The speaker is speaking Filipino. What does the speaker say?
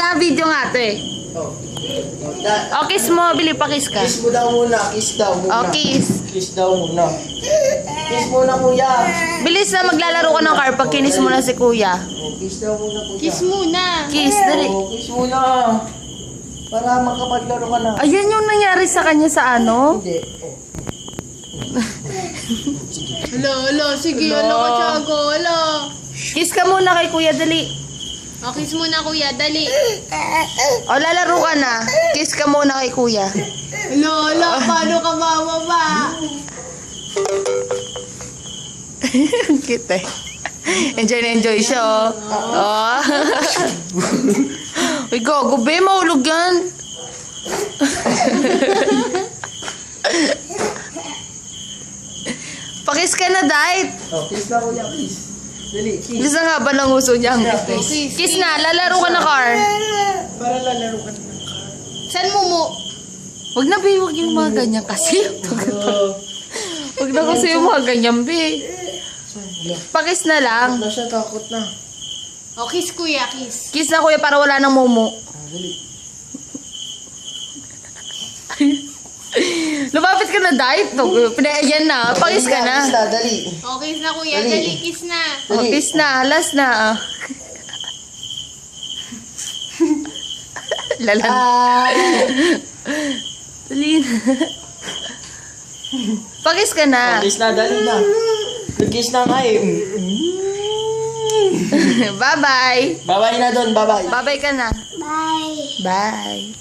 nga, video nga ito eh. Oh. O, kiss mo. Bili pa kiss ka. Kiss mo daw muna. Kiss daw muna. O, kiss. Kiss daw muna. Kiss muna, kuya. Bilis na maglalaro ka ng car pag kinis mo na si kuya. Oh, kiss daw muna, kuya. Kiss muna. Kiss, dali. Oh, kiss muna. Para makapaglaro ka na. Ayan yung nangyari sa kanya sa ano. Hindi. Oh. Hala, sige, Hala. hala ka, Tiago, hala. Kiss ka muna kay kuya, dali. O, kiss muna, kuya, dali. O, lalaro ka na. Kiss ka muna kay kuya. Hala, paano ka mamaba? Ang cute eh. Enjoy na enjoy siya, oh. Oh. Uy, gago, be, mahulog yan. Pakis ka na, Dait. Oh, kiss na, kuya. Kiss. Dali, kiss. Bisa nga ba ng uso niya? Kiss na, lalaro ka na, car. Para lalaro ka na. San mo? Wag na, be, wag yung mga ganyan kasi. Wag na kasi yung mga ganyan, be. Pakis na lang. Takot na siya, takot na. O, kiss, kuya, kiss. Kiss na, kuya, para wala nang momo. Ah, dali. Lumapit ka na, Dait. Pinayan na, pakis ka na. Kiss na, dali. O, kiss na, kuya, Dali. dali, kiss na. Oh, kiss na, last na. Oh. Lalan. Dali na. Pakis ka na. Kiss na, dali na. Kiss na nga eh. Bye-bye. Bye-bye na doon, bye-bye. Bye-bye ka na. Bye. Bye.